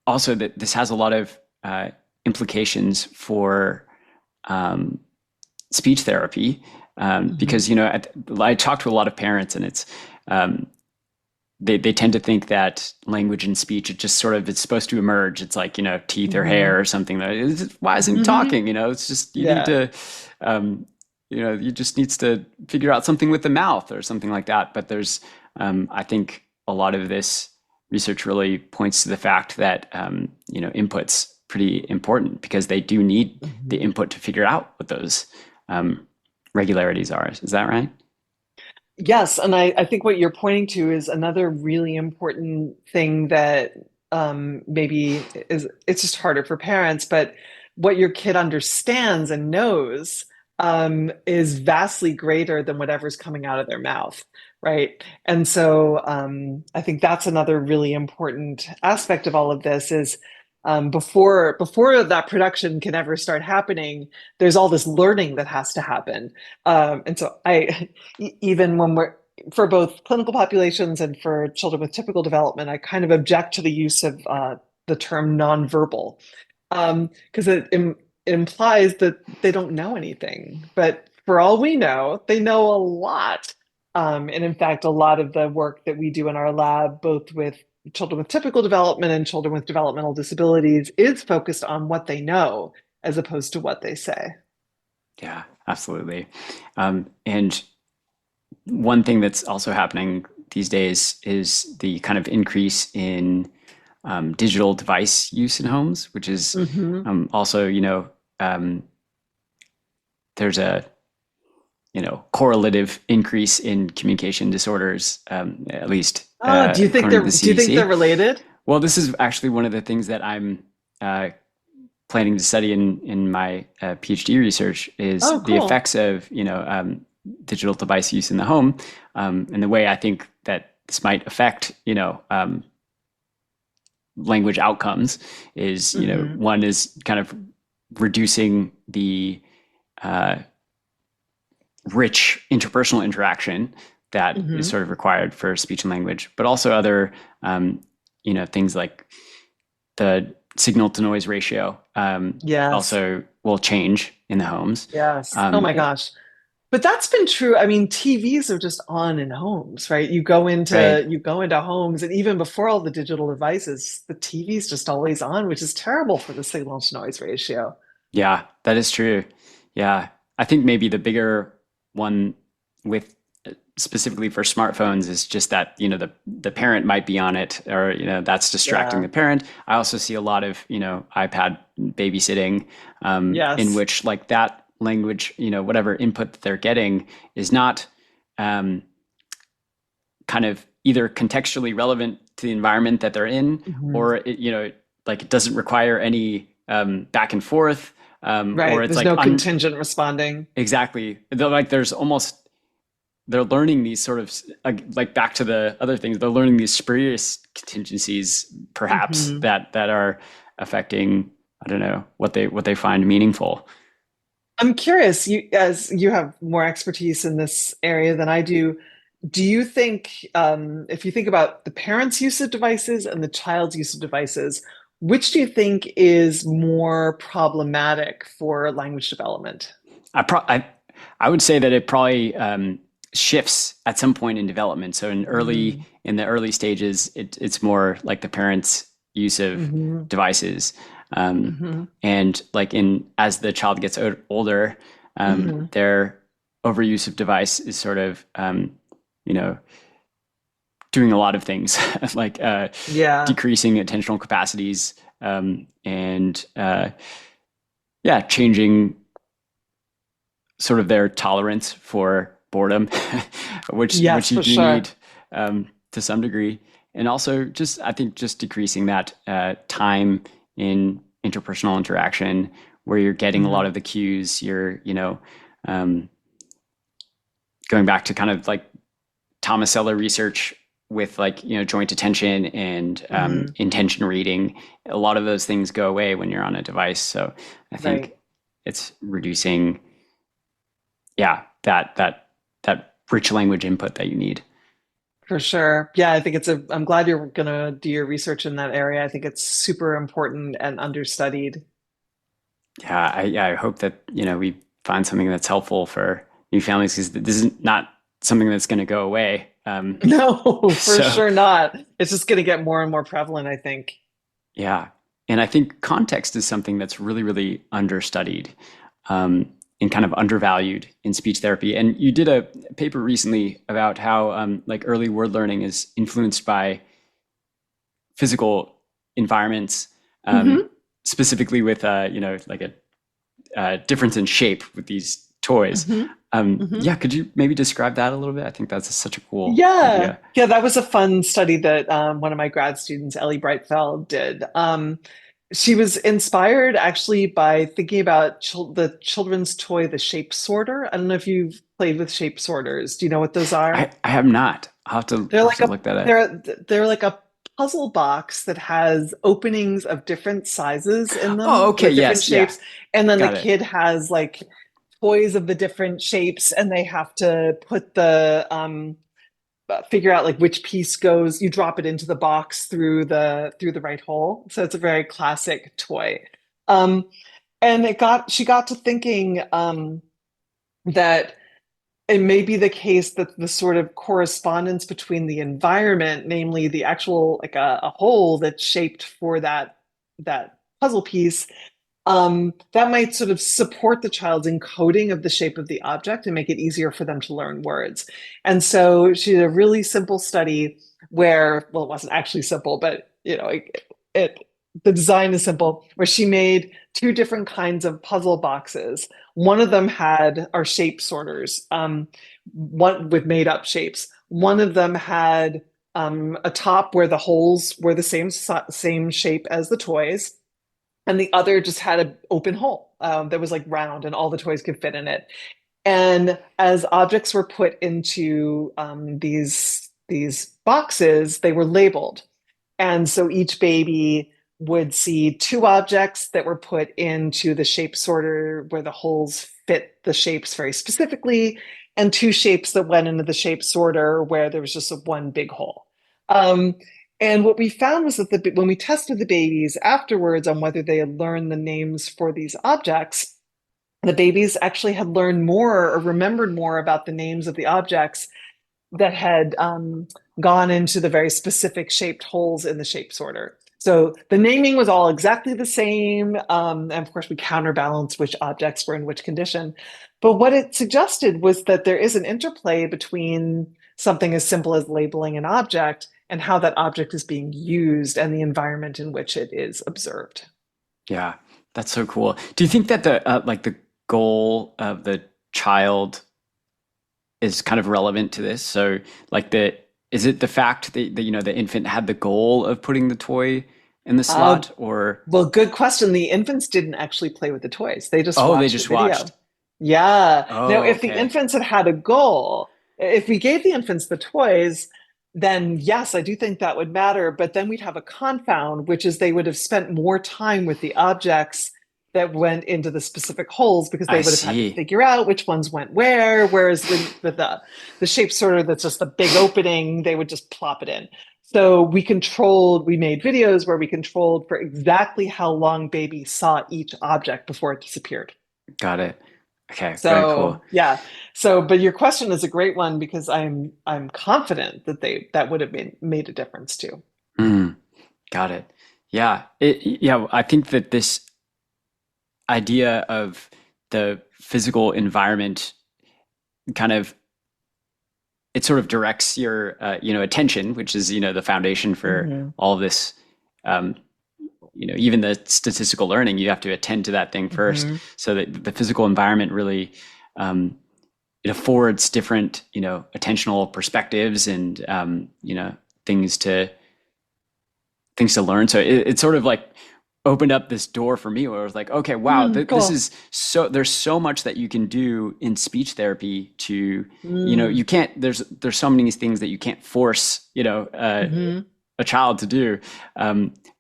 S1: also that this has a lot of implications for um, speech therapy,
S2: Hmm.
S1: because I talk to a lot of parents, and it's um, they tend to think that language and speech, it just sort of it's supposed to emerge. It's like teeth or
S2: Hmm.
S1: hair or something. Why isn't he
S2: Hmm.
S1: talking? It's just you need
S2: Yeah.
S1: to, you just needs to figure out something with the mouth or something like that. But there's, I think a lot of this research really points to the fact that input's pretty important because they do need the
S2: Mhm.
S1: input to figure out what those um, regularities are. Is that right?
S2: Yes, and I think what you're pointing to is another really important thing that maybe is it's just harder for parents, but what your kid understands and knows is vastly greater than whatever's coming out of their mouth, right? And so I think that's another really important aspect of all of this is before that production can ever start happening, there's all this learning that has to happen. And so even when we're for both clinical populations and for children with typical development, I kind of object to the use of the term nonverbal because it implies that they don't know anything. But for all we know, they know a lot. And in fact, a lot of the work that we do in our lab, both with children with typical development and children with developmental disabilities, is focused on what they know as opposed to what they say.
S1: Yeah, absolutely. And one thing that's also happening these days is the kind of increase in digital device use in homes, which is
S2: Hmm.
S1: also, um, there's a, correlative increase in communication disorders, at least
S2: Oh, do you think
S1: according to
S2: they're
S1: the
S2: do you think they're
S1: CDC.
S2: related?
S1: Well, this is actually one of the things that I'm uh, planning to study in my PhD research is
S2: Oh,
S1: the
S2: cool.
S1: effects of digital device use in the home, and the way I think that this might affect language outcomes is
S2: Hmm.
S1: one is kind of reducing the uh, rich interpersonal interaction that is
S2: Hmm.
S1: sort of required for speech and language, but also other um, things like the signal to noise ratio
S2: Yes.
S1: also will change in the homes.
S2: Yes. Oh
S1: Um,
S2: my gosh. But that's been true. I mean, TVs are just on in homes, right?
S1: right.
S2: You go into homes, and even before all the digital devices, the TV's just always on, which is terrible for the signal to noise ratio.
S1: Yeah, that is true. Yeah. I think maybe the bigger one with specifically for smartphones is just that, the parent might be on it or, that's distracting
S2: Yeah.
S1: the parent. I also see a lot of, iPad babysitting, in
S2: Yes.
S1: which like that language, whatever input that they're getting is not um, kind of either contextually relevant to the environment that they're in,
S2: Hmm.
S1: or like it doesn't require any back and forth, or
S2: Right.
S1: it's
S2: There's
S1: like
S2: no contingent responding.
S1: exactly. Like there's almost they're learning these sort of like back to the other things. They're learning these spurious contingencies, perhaps
S2: Hmm.
S1: that are affecting. I don't know what they find meaningful.
S2: I'm curious, as you have more expertise in this area than I do, do you think, if you think about the parents' use of devices and the child's use of devices, which do you think is more problematic for language development?
S1: I pro I would say that it probably shifts at some point in development. So
S2: Mm,
S1: in the early stages, it's more like the parents' use of
S2: hmm
S1: devices, um,
S2: hmm
S1: and like in as the child gets older,
S2: hmm
S1: their overuse of device is sort of you know doing a lot of things like
S2: Yeah,
S1: decreasing attentional capacities and yeah, changing sort of their tolerance for boredom, which
S2: yes,
S1: you
S2: for
S1: do need
S2: sure.
S1: to some degree, and also just I think just decreasing that time in interpersonal interaction where you're getting a lot
S2: hmm
S1: of the cues. You're um, going back to kind of like Thomas Seller research with like joint attention and
S2: hmm
S1: intention reading. A lot of those things go away when you're on a device. So I think
S2: Right.
S1: it's reducing yeah, that rich language input that you need.
S2: For sure. Yeah, I think I'm glad you're gonna do your research in that area. I think it's super important and understudied.
S1: Yeah, I hope that, we find something that's helpful for new families because this is not something that's going to go away.
S2: No, for
S1: So
S2: sure not. It's just gonna get more and more prevalent, I think.
S1: yeah, and I think context is something that's really, really understudied, and kind of undervalued in speech therapy. And you did a paper recently about how like early word learning is influenced by physical environments, um,
S2: hmm
S1: specifically with like a difference in shape with these toys.
S2: hmm hmm
S1: Yeah, could you maybe describe that a little bit? I think that's such a cool
S2: Yeah.
S1: idea.
S2: Yeah, that was a fun study that one of my grad students, Ellie Breitfeld, did. She was inspired actually by thinking about the children's toy, the shape sorter. I don't know if you've played with shape sorters. Do you know what those are?
S1: I have not.
S2: They're
S1: I'll have
S2: like
S1: to
S2: a
S1: look that up.
S2: they're like a puzzle box that has openings of different sizes in
S1: Oh,
S2: them
S1: okay.
S2: with different
S1: Yes. Yeah.
S2: shapes. And then the
S1: Got it.
S2: kid has like toys of the different shapes, and they have to put the figure out like which piece goes, you drop it into the box through the right hole. So it's a very classic toy. Um, and she got to thinking that it may be the case that the sort of correspondence between the environment, namely the actual like a hole that's shaped for that puzzle piece, that might sort of support the child's encoding of the shape of the object and make it easier for them to learn words. And so she did a really simple study where, well, it wasn't actually simple, but it the design is simple, where she made two different kinds of puzzle boxes. One of them had our shape sorters, one with made up shapes. One of them had a top where the holes were the same shape as the toys, and the other just had an open hole that was like round, and all the toys could fit in it. And as objects were put into these boxes, they were labeled. And so each baby would see two objects that were put into the shape sorter where the holes fit the shapes very specifically, and two shapes that went into the shape sorter where there was just a one big hole. Um, and what we found was that when we tested the babies afterwards on whether they had learned the names for these objects, the babies actually had learned more or remembered more about the names of the objects that had gone into the very specific shaped holes in the shape sorter. So the naming was all exactly the same. And of course, we counterbalance which objects were in which condition. But what it suggested was that there is an interplay between something as simple as labeling an object and how that object is being used and the environment in which it is observed.
S1: Yeah, that's so cool. Do you think that the goal of the child is kind of relevant to this? So like the is it the fact that the infant had the goal of putting the toy in the
S2: Uh,
S1: slot or
S2: well, good question. The infants didn't actually play with the toys. They just
S1: oh, they
S2: watched the
S1: just
S2: video.
S1: watched.
S2: Yeah. Now,
S1: Oh,
S2: if the
S1: okay.
S2: infants had had a goal, if we gave the infants the toys, then yes, I do think that would matter. But then we'd have a confound, which is they would have spent more time with the objects that went into the specific holes because they
S1: I
S2: would have had to
S1: see.
S2: figure out which ones went where. Whereas with the shape sorter that's just a big opening, they would just plop it in. So we made videos where we controlled for exactly how long baby saw each object before it disappeared.
S1: Got it. Okay, very cool.
S2: So yeah. So, but your question is a great one because I'm confident that that would have made a difference too.
S1: Mm, got it. Yeah. Yeah, I think that this idea of the physical environment kind of it sort of directs your attention, which is the foundation for
S2: Hmm.
S1: all of this. Um, even the statistical learning, you have to attend to that thing first,
S2: Hmm.
S1: so that the physical environment really um, it affords different attentional perspectives and things to things to learn. So it sort of like opened up this door for me where I was like, okay, wow,
S2: Mm,
S1: this
S2: cool.
S1: is there's so much that you can do in speech therapy to,
S2: Mm,
S1: you can't, there's so many things that you can't force,
S2: hmm.
S1: a child to do.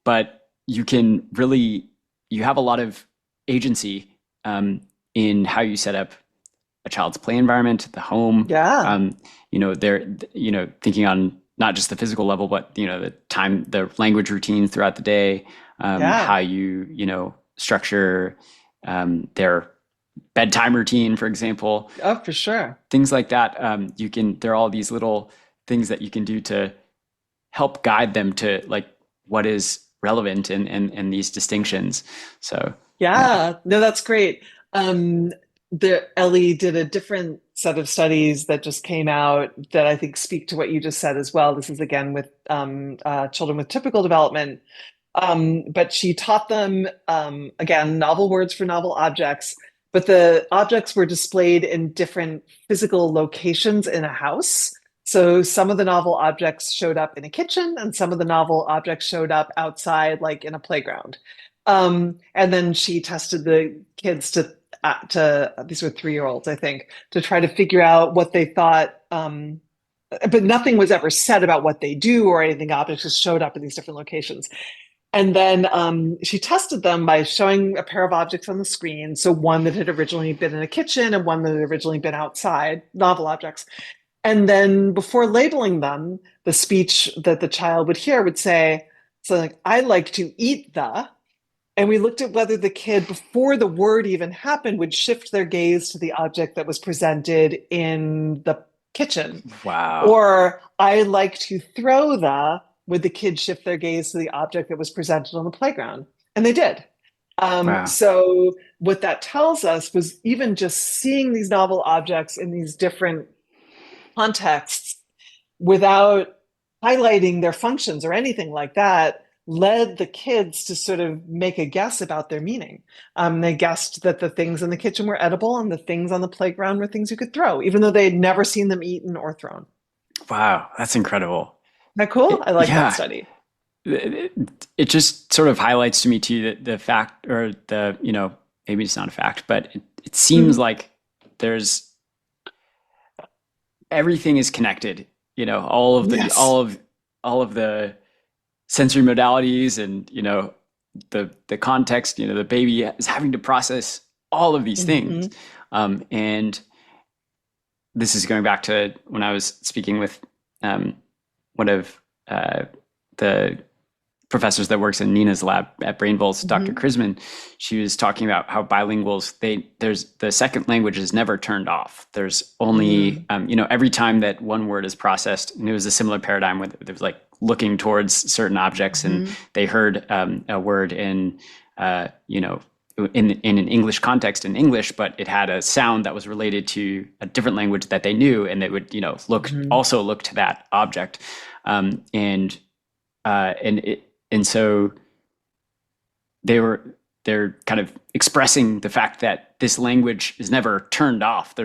S1: But you can really, you have a lot of agency in how you set up a child's play environment, the home.
S2: Yeah.
S1: Um, they're, thinking on not just the physical level, but the language routines throughout the day, how
S2: Yeah.
S1: structure their bedtime routine, for example,
S2: Oh, for sure.
S1: things like that. There are all these little things that you can do to help guide them to like what is relevant and these distinctions. So yeah.
S2: Yeah, no, that's great. Um, Ellie did a different set of studies that just came out that I think speak to what you just said as well. This is again with children with typical development. But she taught them, again, novel words for novel objects, but the objects were displayed in different physical locations in a house. So some of the novel objects showed up in a kitchen, and some of the novel objects showed up outside, like in a playground. And then she tested the kids to these were 3 year olds, I think, to try to figure out what they thought. But nothing was ever said about what they do or anything. Objects just showed up in these different locations. And then she tested them by showing a pair of objects on the screen. So one that had originally been in a kitchen and one that had originally been outside, novel objects. And then before labeling them, the speech that the child would hear would say, so like, I like to eat the, and we looked at whether the kid, before the word even happened, would shift their gaze to the object that was presented in the kitchen.
S1: Wow.
S2: Or I like to throw the, would the kids shift their gaze to the object that was presented on the playground? And they did.
S1: Wow.
S2: So what that tells us was even just seeing these novel objects in these different contexts without highlighting their functions or anything like that led the kids to sort of make a guess about their meaning. They guessed that the things in the kitchen were edible and the things on the playground were things you could throw, even though they had never seen them eaten or thrown.
S1: Wow. That's incredible.
S2: Isn't that cool? I like that
S1: Yeah.
S2: study.
S1: It just sort of highlights to me too the fact or maybe it's not a fact, but it seems
S2: Mhm.
S1: like there's everything is connected,
S2: Yes.
S1: all of the sensory modalities and the context, the baby is having to process all of these things.
S2: Hmm.
S1: And this is going back to when I was speaking with one of the professors that works in Nina's lab at Brainvolts, Dr.
S2: Hmm.
S1: Krisman. She was talking about how bilinguals, there's the second language is never turned off. There's only,
S2: Mm.
S1: every time that one word is processed, and it was a similar paradigm where there was like looking towards certain objects and
S2: Hmm.
S1: they heard a word uh, you know, in an English context in English, but it had a sound that was related to a different language that they knew, and they would,
S2: Hmm.
S1: also look to that object, um, and and so they're kind of expressing the fact that this language is never turned off.
S2: Hmm.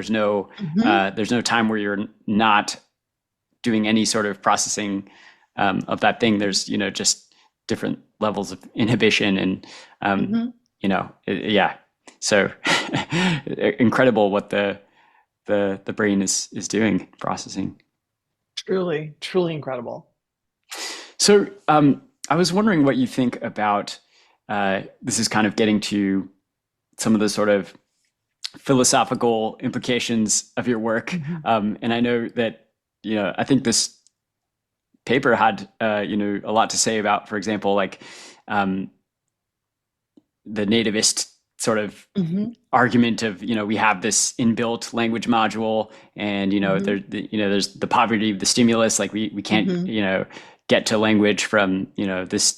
S1: There's no time where you're not doing any sort of processing of that thing. There's just different levels of inhibition and um,
S2: Hmm.
S1: yeah. So incredible what the brain is doing processing.
S2: Truly, truly incredible.
S1: So I was wondering what you think about this is kind of getting to some of the sort of philosophical implications of your work.
S2: Mhm.
S1: And I know that, I think this paper had, a lot to say about, for example, like um, the nativist sort of
S2: Mhm.
S1: argument of, we have this inbuilt language module, and
S2: Mhm.
S1: there's the poverty of the stimulus, like we can't
S2: Mhm.
S1: get to language from this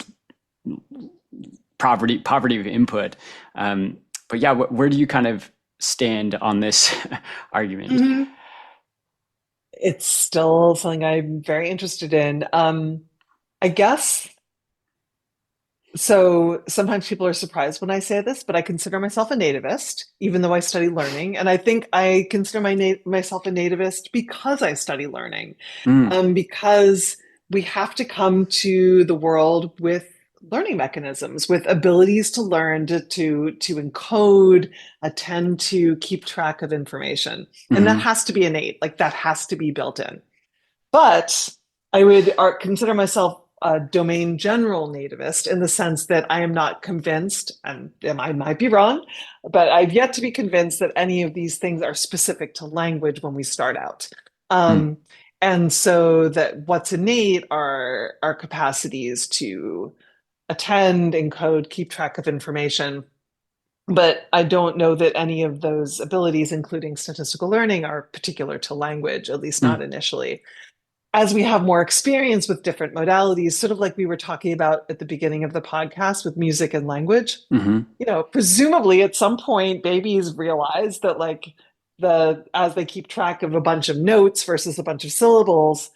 S1: poverty of input. But yeah, where do you kind of stand on this argument?
S2: Mhm. It's still something I'm very interested in. I guess so. Sometimes people are surprised when I say this, but I consider myself a nativist, even though I study learning. And I think I consider myself a nativist because I study learning,
S1: Mm,
S2: because we have to come to the world with learning mechanisms, with abilities to learn, to encode, attend to, keep track of information. And that
S1: hmm
S2: has to be innate, like that has to be built in. But I would consider myself a domain general nativist in the sense that I am not convinced, and I might be wrong, but I've yet to be convinced that any of these things are specific to language when we start out.
S1: mm,
S2: Um, and so that what's innate are our capacities to attend, encode, keep track of information. But I don't know that any of those abilities, including statistical learning, are particular to language, at least not
S1: mm,
S2: initially. As we have more experience with different modalities, sort of like we were talking about at the beginning of the podcast with music and language,
S1: hmm
S2: presumably at some point babies realize that like as they keep track of a bunch of notes versus a bunch of syllables,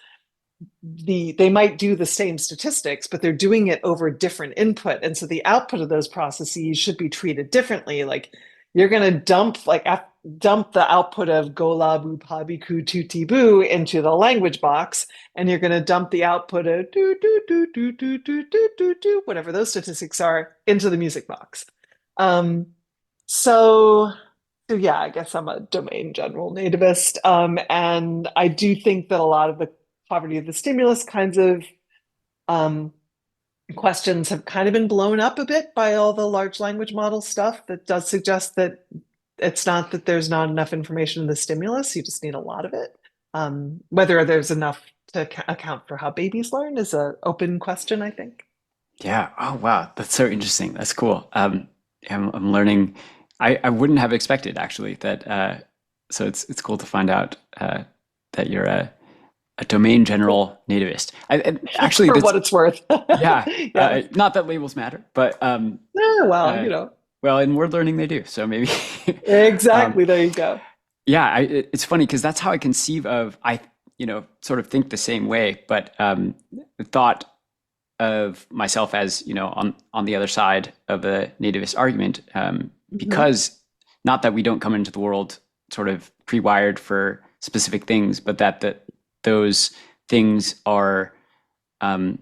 S2: they might do the same statistics, but they're doing it over different input. And so the output of those processes should be treated differently. Like you're going to dump the output of gola bu pabiku tuti boo into the language box, and you're going to dump the output of do do do do do do do do do whatever those statistics are into the music box. Um, so so yeah, I guess I'm a domain general nativist. And I do think that a lot of the poverty of the stimulus kinds of um, questions have kind of been blown up a bit by all the large language model stuff that does suggest that it's not that there's not enough information in the stimulus, you just need a lot of it. Whether there's enough to account for how babies learn is an open question, I think.
S1: yeah. Oh, wow. That's so interesting. That's cool. Yeah, I'm learning. I wouldn't have expected actually that. So it's cool to find out that you're a domain general nativist. Actually,
S2: For
S1: that's
S2: what it's worth.
S1: yeah.
S2: Yeah.
S1: Not that labels matter, but
S2: Well,
S1: uh, well, in word learning they do. So maybe, um,
S2: exactly. There you go.
S1: yeah. It's funny because that's how I conceive of. Sort of think the same way, but thought of myself as on the other side of the nativist argument,
S2: Mhm.
S1: because not that we don't come into the world sort of pre-wired for specific things, but that those things are um,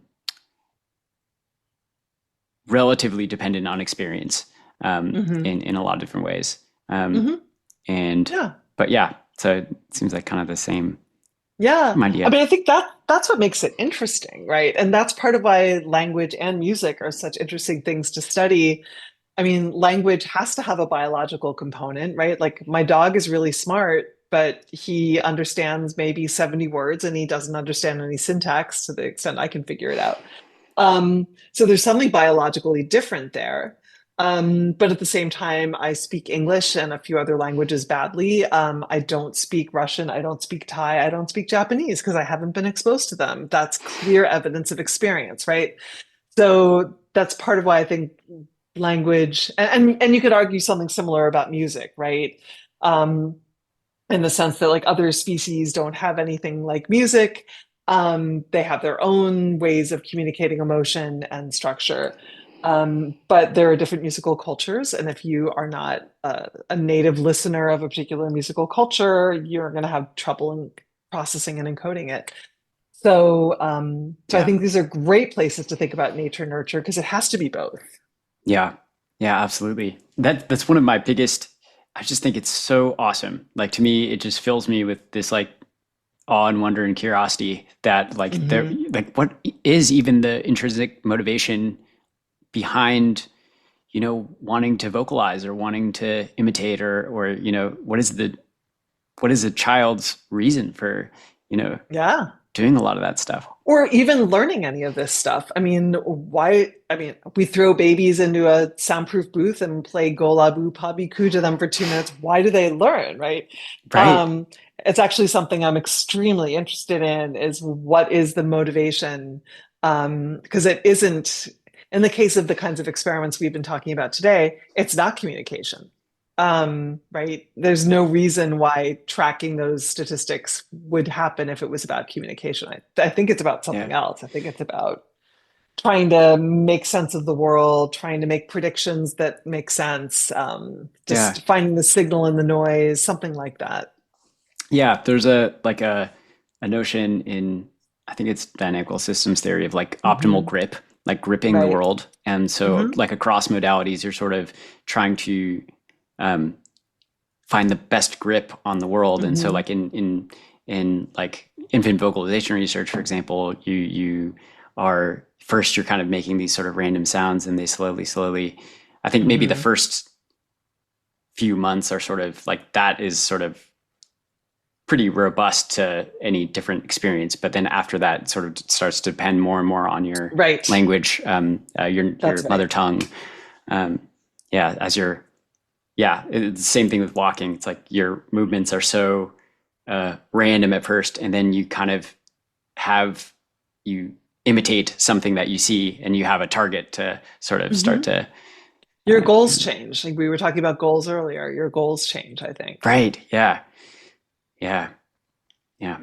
S1: relatively dependent on experience,
S2: Mhm.
S1: in a lot of different ways. Um,
S2: Mhm.
S1: and
S2: Yeah.
S1: but yeah, so it seems like kind of the same
S2: Yeah. I
S1: idea.
S2: mean, I think that's what makes it interesting, right? And that's part of why language and music are such interesting things to study. I mean, language has to have a biological component, right? Like my dog is really smart, but he understands maybe 70 words and he doesn't understand any syntax to the extent I can figure it out. So there's something biologically different there. But at the same time, I speak English and a few other languages badly. I don't speak Russian. I don't speak Thai. I don't speak Japanese because I haven't been exposed to them. That's clear evidence of experience, right? So that's part of why I think language, and you could argue something similar about music, right? Um, in the sense that like other species don't have anything like music. They have their own ways of communicating emotion and structure. But there are different musical cultures, and if you are not a native listener of a particular musical culture, you're going to have trouble in processing and encoding it. So I
S1: Yeah,
S2: think these are great places to think about nature nurture because it has to be both.
S1: yeah, yeah, absolutely. That's one of my biggest. I just think it's so awesome. Like to me, it just fills me with this like awe and wonder and curiosity that
S2: Hmm.
S1: like what is even the intrinsic motivation behind wanting to vocalize or wanting to imitate or what is a child's reason for, you know,
S2: Yeah.
S1: doing a lot of that stuff?
S2: Or even learning any of this stuff. I mean, why? I mean, we throw babies into a soundproof booth and play Golabu Pabiku to them for 2 minutes. Why do they learn, right?
S1: Right.
S2: It's actually something I'm extremely interested in is what is the motivation? Because it isn't, in the case of the kinds of experiments we've been talking about today, it's not communication. Right? There's no reason why tracking those statistics would happen if it was about communication. I think it's about
S1: Yeah.
S2: something else. I think it's about trying to make sense of the world, trying to make predictions that make sense,
S1: Yeah.
S2: just finding the signal in the noise, something like that.
S1: Yeah. There's a notion in, I think it's dynamical systems theory of like optimal
S2: Hmm.
S1: grip, like gripping the
S2: Right.
S1: world. And so
S2: Hmm.
S1: like across modalities, you're sort of trying to um, find the best grip on the world. And so
S2: Hmm.
S1: like in like infant vocalization research, for example, you are first you're kind of making these sort of random sounds and they slowly, I think maybe the
S2: Hmm.
S1: first few months are sort of like that is sort of pretty robust to any different experience. But then after that, it sort of starts to depend more and more on your
S2: Right.
S1: language,
S2: That's
S1: your
S2: right.
S1: mother tongue. Um, yeah, as your yeah, it's the same thing with walking. It's like your movements are so random at first, and then you kind of have you imitate something that you see, and you have a target to sort of start
S2: Hmm.
S1: to.
S2: Your goals
S1: You know,
S2: change. Like we were talking about goals earlier. Your goals change, I think.
S1: right? Yeah, yeah, yeah.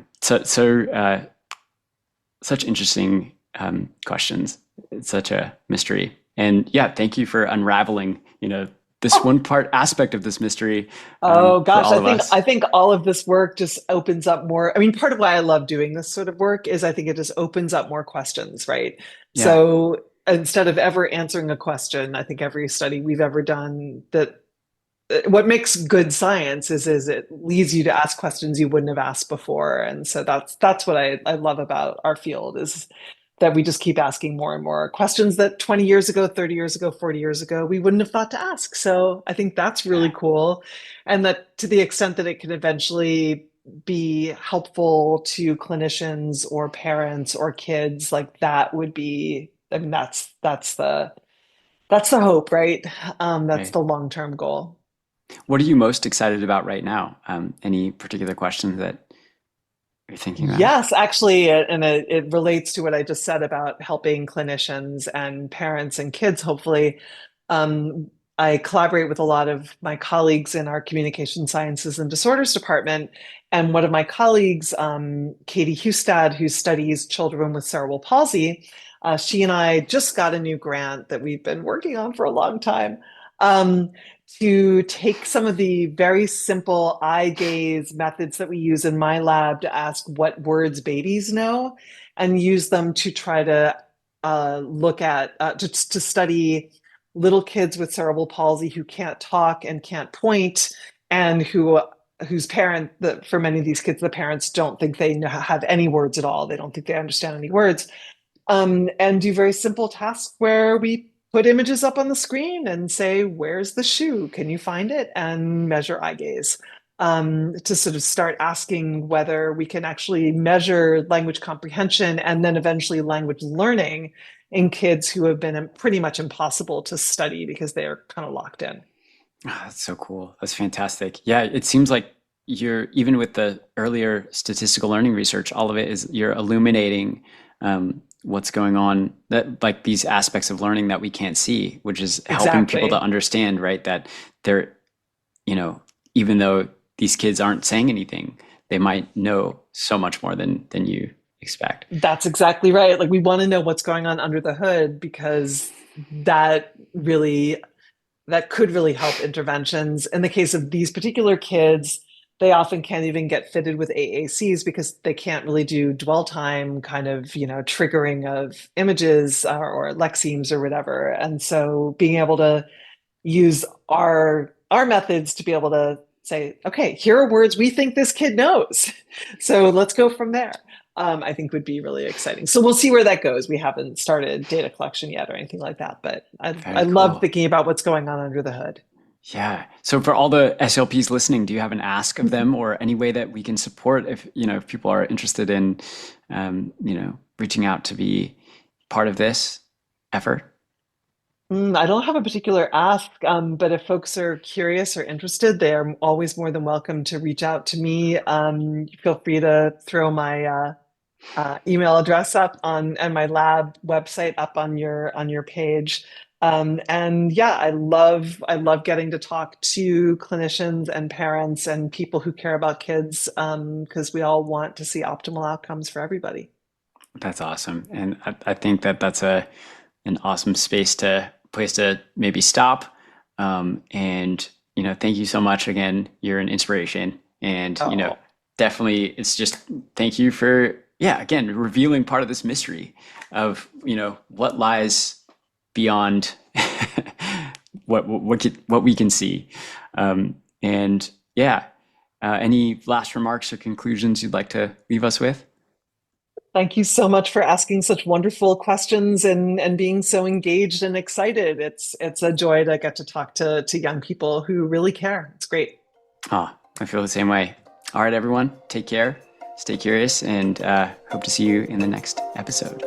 S1: Such interesting questions. It's such a mystery, and yeah, thank you for unraveling. This one part aspect of this mystery
S2: Oh
S1: for
S2: gosh,
S1: all
S2: I
S1: of
S2: think
S1: us.
S2: I think all of this work just opens up more. I mean, part of why I love doing this sort of work is I think it just opens up more questions, right?
S1: Yeah,
S2: So instead of ever answering a question, I think every study we've ever done that what makes good science is it leads you to ask questions you wouldn't have asked before. And so that's what I love about our field is that we just keep asking more and more questions that 20 years ago, 30 years ago, 40 years ago, we wouldn't have thought to ask. So I think that's really
S1: yeah,
S2: cool. And that to the extent that it can eventually be helpful to clinicians or parents or kids, like that would be, I mean, that's the hope, right? That's
S1: right.
S2: the long-term goal.
S1: What are you most excited about right now? Any particular questions that you're thinking about?
S2: Yes, actually, it relates to what I just said about helping clinicians and parents and kids, hopefully. Um, I collaborate with a lot of my colleagues in our communication sciences and disorders department. And one of my colleagues, Katie Hustad, who studies children with cerebral palsy, she and I just got a new grant that we've been working on for a long time. Um, to take some of the very simple eye gaze methods that we use in my lab to ask what words babies know and use them to try to look at, to study little kids with cerebral palsy who can't talk and can't point and whose parent that for many of these kids the parents don't think they have any words at all, they don't think they understand any words, and do very simple tasks where we put images up on the screen and say, "Where's the shoe? Can you find it?" and measure eye gaze. To sort of start asking whether we can actually measure language comprehension and then eventually language learning in kids who have been pretty much impossible to study because they are kind of locked in.
S1: Oh, that's so cool. That's fantastic. Yeah, it seems like you're even with the earlier statistical learning research, all of it is you're illuminating what's going on that like these aspects of learning that we can't see, which is helping people to
S2: Exactly.
S1: understand, right? That they're, you know, even though these kids aren't saying anything, they might know so much more than you expect.
S2: That's exactly right. Like we want to know what's going on under the hood because that really that could really help interventions. In the case of these particular kids, they often can't even get fitted with AACs because they can't really do dwell time kind of, triggering of images or lexemes or whatever. And so being able to use our methods to be able to say, okay, here are words we think this kid knows. So let's go from there. I think would be really exciting. So we'll see where that goes. We haven't started data collection yet or anything like that, but I
S1: Very
S2: love
S1: cool.
S2: thinking about what's going on under the hood.
S1: Yeah. So for all the SLPs listening, do you have an ask of them or any way that we can support if, if people are interested in, reaching out to be part of this effort?
S2: I don't have a particular ask, but if folks are curious or interested, they are always more than welcome to reach out to me. Feel free to throw my email address up on and my lab website up on your page. And yeah, I love getting to talk to clinicians and parents and people who care about kids because we all want to see optimal outcomes for everybody.
S1: That's awesome. And I think that that's an awesome place to maybe stop. And, thank you so much again. You're an inspiration. And,
S2: Oh,
S1: definitely it's just thank you for, yeah, again, revealing part of this mystery of, what lies beyond what we can see. And yeah, any last remarks or conclusions you'd like to leave us with?
S2: thank you so much for asking such wonderful questions and being so engaged and excited. It's a joy to get to talk to young people who really care. It's great.
S1: Ah, I feel the same way. All right, everyone, take care, stay curious, and hope to see you in the next episode.